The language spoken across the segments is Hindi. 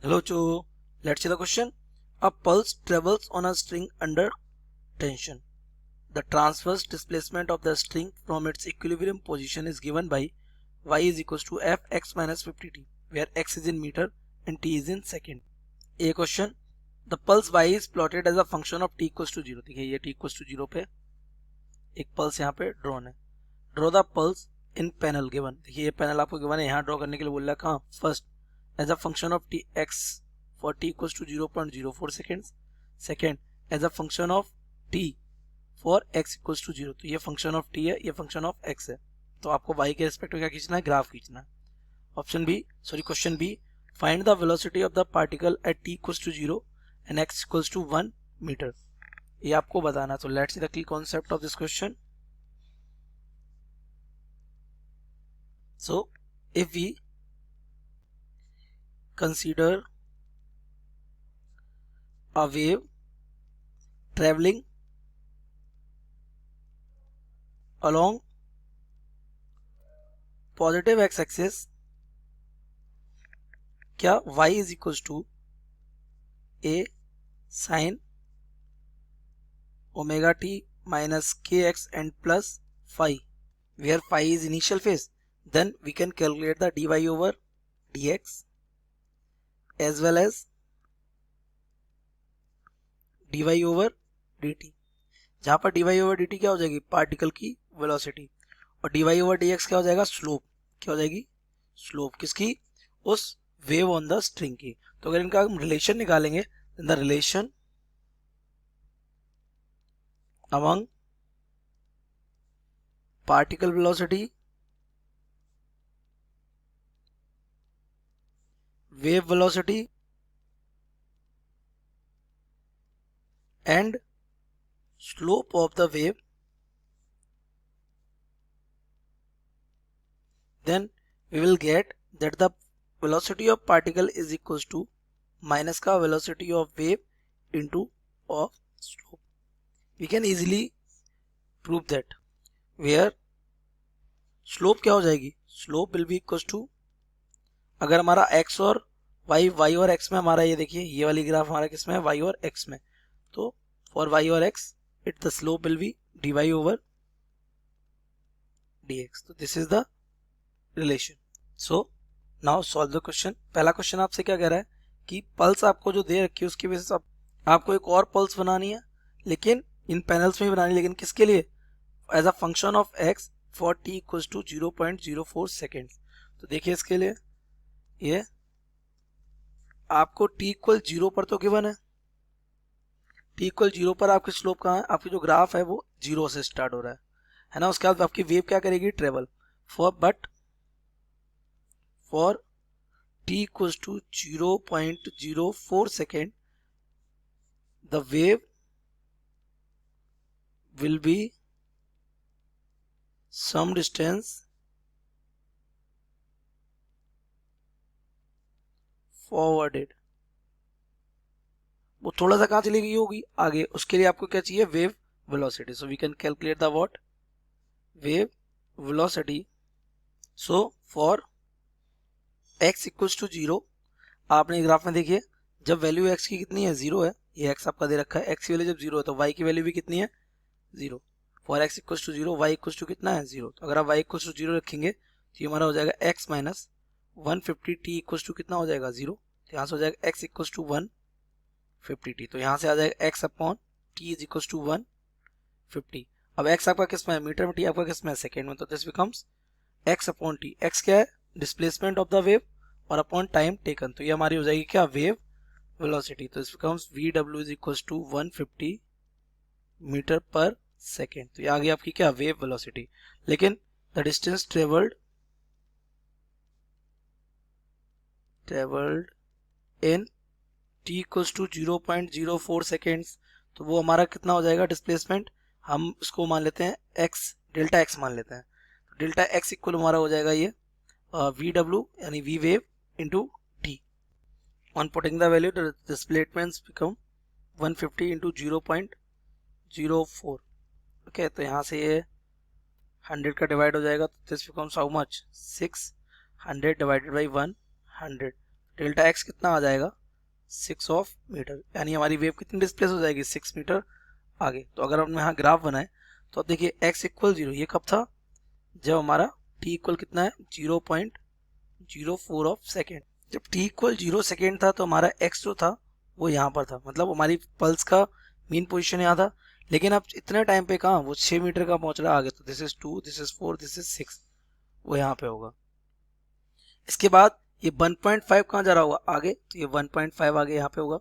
Hello Cho. Let's see the question. A pulse travels on a string under tension. The transverse displacement of the string from its equilibrium position is given by y is equals to fx minus 50t, where x is in meter and t is in second. A question. The pulse y is plotted as a function of t equals to 0. देखिए ये t equals to 0 पे एक पल्स यहाँ पे ड्रॉन है. Draw the pulse in panel given. देखिए ये पैनल आपको गिवन है, यहाँ ड्रॉ करने के लिए बोल रहा है कहाँ. First as a function of t x for t equals to 0.04 seconds. Second as a function of t for x equals to 0. तो ये function of t है, ये function of x है. तो आपको y के रिस्पेक्ट में क्या खींचना है, ग्राफ खींचना है. Option B, sorry question B, find the velocity of the particle at t equals to 0 and x equals to 1 metre. ये आपको बताना. तो let's see the key concept of this question. So if we consider a wave traveling along positive x-axis, क्या y is equals to a sin omega t minus kx and plus phi, where phi is initial phase, then we can calculate the dy over dx as well as dy over dt. जहां पर dy over dt क्या हो जाएगी, पार्टिकल की वेलोसिटी, और dy over dx क्या हो जाएगा, स्लोप. क्या हो जाएगी, स्लोप किसकी, उस वेव ऑन द स्ट्रिंग की. तो अगर इनका हम रिलेशन निकालेंगे, the relation among particle velocity, wave velocity and slope of the wave, then we will get that the velocity of particle is equals to minus का velocity of wave into of slope. We can easily prove that, where slope क्या हो जाएगी, slope will be equals to, अगर हमारा x और y और x में हमारा, ये देखिए ये वाली ग्राफ हमारा किस में है, y और x में. तो for y और x it the slope will be dy over dx. तो this is the relation. So now solve the question. पहला क्वेश्चन आपसे क्या कह रहा है कि पल्स आपको जो दे रखी है उसकी वजह से आपको एक और पल्स बनानी है, लेकिन इन पैनल्स में बनानी है, लेकिन किसके लिए, as a function of x for t equals to 0.04 seconds. तो देखिए इसके लिए ये आपको t इक्वल 0 पर तो गिवन है, t इक्वल 0 पर आपकी स्लोप कहाँ है, आपकी जो ग्राफ है वो 0 से स्टार्ट हो रहा है ना. उसके बाद आपकी वेव क्या करेगी, travel for t equals to 0.04 second, the wave will be some distance forwarded. वो थोड़ा सा कहाँ चली गई होगी, आगे. उसके लिए आपको क्या चाहिए, wave velocity. So we can calculate the what, wave velocity. So for x equals to 0, आपने ग्राफ में देखिए जब वैल्यू x की कितनी है, 0 है, ये x आपका दे रखा है, x की वैल्यू जब 0 है तो y की वैल्यू भी कितनी है, 0. For x equals to 0, y equals to कितना है, 0. तो अगर आप y इक्वल्स टू 0 रखेंगे तो ये हमारा हो जाएगा x minus 150 t equals to कितना हो जाएगा, 0. तो यहाँ से हो जाएगा x इक्वल्स टू 150t. तो यहाँ से आ जाएगा x upon t is equals to 150. अब x आपका किस में है, मीटर में, t आपका किस में है, सेकेंड में. तो this becomes x upon t. x क्या है, डिस्प्लेसमेंट ऑफ द वेव, और अपॉन टाइम टेकन. तो ये हमारी हो जाएगी क्या, वेव वेलोसिटी. तो this becomes vw is equals to 150 metre per second. तो ये आ गई आपकी क्या, वेव वेलोसिटी. लेकिन the distance travelled in t equals to 0.04 seconds. तो वो हमारा कितना हो जाएगा डिस्प्लेसमेंट, हम उसको मान लेते हैं x, डेल्टा x मान लेते हैं. तो डेल्टा x इक्वल हमारा हो जाएगा ये vw यानी v wave into t. On putting the value, the displacements become 150 into 0.04. Okay, तो यहाँ से ये 100 का डिवाइड हो जाएगा. तो this becomes how much, 600 divided by 100. Delta x कितना आ जाएगा 6 ऑफ मीटर, यानी हमारी वेव कितनी डिस्प्लेस हो जाएगी 6 मीटर आगे। तो अगर हम यहाँ ग्राफ बनाए तो अब देखिए x इक्वल 0, ये कब था जब हमारा t इक्वल कितना है 0.04 ऑफ सेकेंड। जब t इक्वल 0 सेकेंड था तो हमारा x जो था वो यहाँ पर था, मतलब हमारी पल्स का मेन पोजीशन यहाँ था। लेकिन अब इतने टाइम पे कहाँ वो 6 मीटर का पहुंच रहा है आगे, तो this is 2, this is 4, this is 6, वो यहाँ पे होगा। इसके बाद ये 1.5 कहाँ जा रहा होगा आगे, तो ये 1.5 आगे यहाँ पे होगा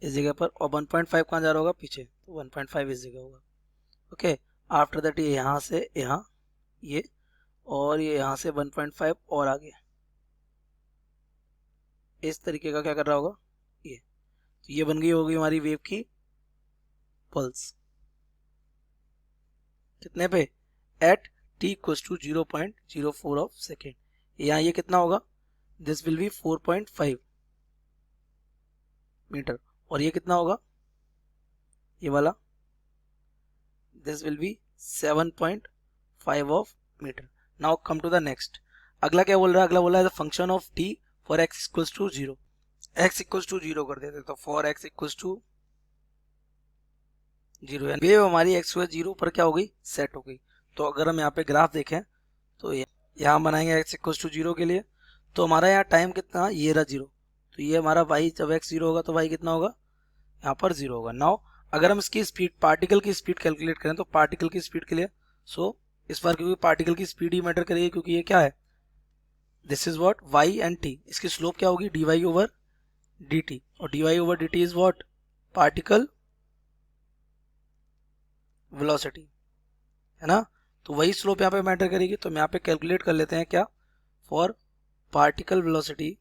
इस जगह पर, और 1.5 कहाँ जा रहा होगा पीछे, तो 1.5 इस जगह होगा। ओके, आफ्टर दैट ये यहाँ से यहाँ ये, और ये यहाँ से 1.5 और आगे, इस तरीके का क्या कर रहा होगा ये। तो ये बन गई होगी हमारी वेव की पल्स, कितने पे at t equals to 0.04 of second. यहाँ ये कितना होगा, दिस विल बी 4.5 मीटर, और ये कितना होगा ये वाला, this will be 7.5 of metre. Now come to the next, अगला क्या बोल रहा है, अगला बोल रहा है function of t for x equals to 0, x equals to 0 कर देते, तो फॉर x इक्वल्स टू 0, यानी वेव हमारी x को 0 पर क्या हो गई सेट हो गई। तो अगर हम यहाँ पे ग्राफ देखें तो यहाँ बनाएंगे x इक्वल्स टू 0 के लिए, तो हमारा यहाँ टाइम कितना, ये रहा 0, तो ये हमारा y जब x 0 होगा तो y कितना होगा यहाँ पर 0 होगा। नाउ अगर हम इसकी स्पीड, पार्टिकल की स्पीड कैलकुलेट करें तो पार्टिकल की स्पीड के लिए, सो इस बार क्योंकि पार्टिकल की स्पीड ही मैटर करेगी, क्योंकि ये क्या है this is what y and t, इसकी स्लोप क्या होगी dy ओवर dt, और dy over dt is what particle velocity, है ना। तो वही स्लोप यहाँ पे मैटर करेगी, तो हम यहाँ पे कैलकुलेट कर लेते हैं क्या, for particle velocity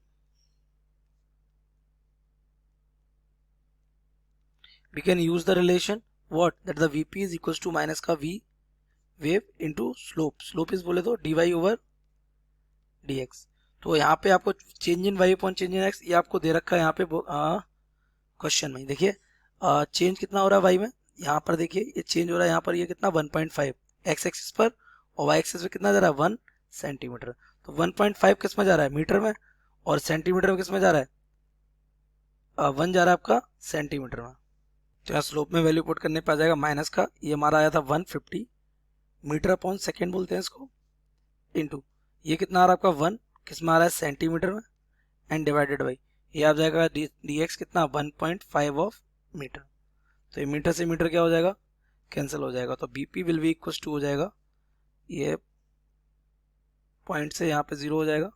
we can use the relation what that the vp is equals to minus का v wave into slope, slope is बोले तो dy over dx। तो यहाँ पे आपको change in y upon change in x ये आपको दे रखा है यहाँ पे क्वेश्चन में। देखिए चेंज कितना हो रहा है y में, यहाँ पर देखिए ये चेंज हो रहा है यहाँ पर, ये कितना 1.5 x एक्सिस पर, और y एक्सिस पे कितना जा रहा है 1 सेंटीमीटर। तो 1.5 किस में जा रहा है मीटर में, और सेंटीमीटर में किस में जा रहा है 1 जा रहा है आपका सेंटीमीटर में। तो यहाँ स्लोप में वैल्यू पुट करने पे आ जाएगा माइनस का, ये हमारा आया था 150 मीटर अपॉन सेकेंड बोलते हैं इसको, इनटू ये कितना आ रहा है आपका 1 किस में आ रहा है सेंटीमीटर में, एंड डिवाइडेड बाई ये आ जाएगा dx कितना 1.5 ऑफ मीटर। तो ये मीटर से मीटर क्या हो जाएगा कैंसिल हो जाएगा, तो bp will be equal to हो जाएगा, ये पॉइंट से यहाँ पे 0 हो जाएगा,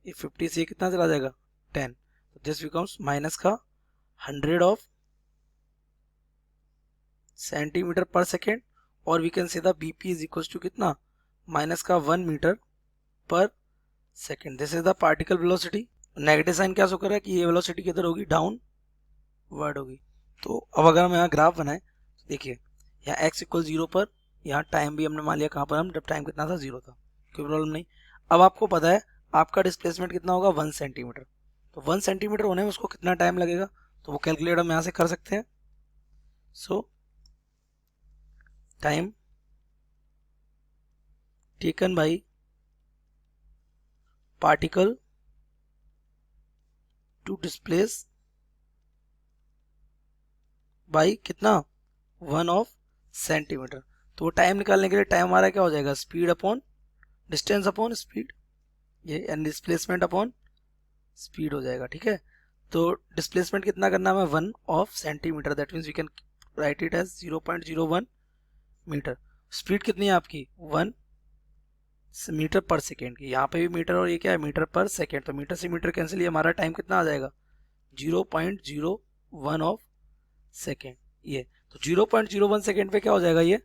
ये 50 से कितना चला जाएगा 10, तो दिस बिकम्स माइनस का 100 ऑफ सेंटीमीटर पर सेकेंड, और we can say the bp is equal to कितना माइनस का 1 metre per second. This is the particle velocity. Negative sign क्या शो कर रहा है कि ये वेलोसिटी किधर होगी डाउन वर्ड होगी। तो अब अगर हम यहाँ ग्राफ बनाए तो देखिए यहाँ x इक्वल 0 पर, यहाँ टाइम भी हमने मान लिया कहाँ पर हम, जब टाइम कितना था 0 था, कोई प्रॉब्लम नहीं। अब आपको पता है आपका डिस्प्लेसमेंट कितना होगा 1 सेंटीमीटर, तो 1 सेंटीमीटर होने में उसको कितना टाइम लगेगा, तो वो कैलकुलेट हम यहाँ से कर सकते हैं। So time taken by particle to displace by कितना 1 ऑफ सेंटीमीटर। तो वो टाइम निकालने के लिए टाइम हमारा क्या हो जाएगा speed upon distance upon speed, ये एंड डिस्प्लेसमेंट अपॉन स्पीड हो जाएगा, ठीक है। तो डिस्प्लेसमेंट कितना करना है 1 of centimetre, that means we can write it as 0.01 metre. Speed कितनी है आपकी 1 मीटर पर सेकेंड की, यहाँ पे भी मीटर और ये क्या है मीटर पर सेकेंड, तो मीटर से मीटर कैंसिल, ये हमारा टाइम कितना आ जाएगा 0.01 ऑफ सेकेंड। ये तो 0.01 सेकेंड पे क्या हो जाएगा ये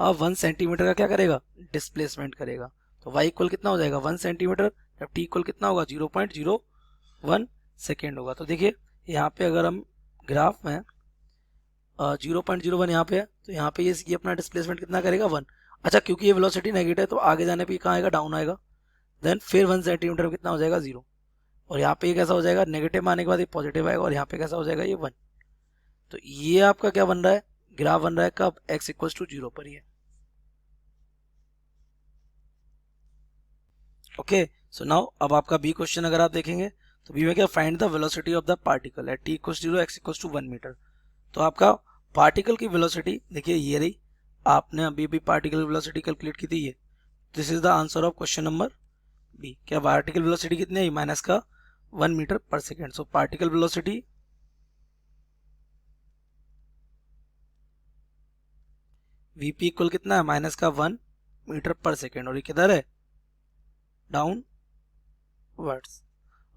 अब 1 सेंटीमीटर का क्या करेगा डिस्प्लेसमेंट करेगा। तो y इक्वल कितना हो जाएगा 1 सेंटीमीटर, जब t इक्वल कितना होगा 0.01 सेकेंड होगा। तो देखिए यहाँ पे अगर हम ग्राफ में 0.01 यहाँ पे है, तो यहाँ पे ये अपना डिस्प्लेसमेंट कितना करेगा 1। अच्छा क्योंकि ये वेलोसिटी नेगेटिव है तो आगे जाने पे कहाँ आएगा डाउन आएगा, देन फिर 1 सेंटीमीटर में कितना हो जाएगा 0, और यहाँ पे ये कैसा हो जाएगा नेगेटिव में आने के बाद ये पॉजिटिव आएगा, और यहाँ पे कैसा हो जाएगा ये 1। तो ये आपका क्या बन रहा है ग्राफ बन रहा है कब x इक्वल टू 0 पर ही। ओके सो नाउ अब आपका बी क्वेश्चन अगर आप देखेंगे तो बी में क्या, find the velocity of the particle at t equals 0 x equals to 1 metre. तो आपका पार्टिकल की वेलोसिटी देखिए ये रही, आपने अभी भी पार्टिकल वेलोसिटी कैलकुलेट की थी ये। This is the answer of question number B. क्या पार्टिकल वेलोसिटी कितनी आई, माइनस का 1 metre per second. So particle velocity VP equal कितना है, माइनस का 1 मीटर पर सेकेंड, और ये किधर है, down words.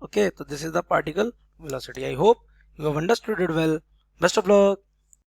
Okay, so this is the particle velocity. I hope you have understood it well. Best of luck.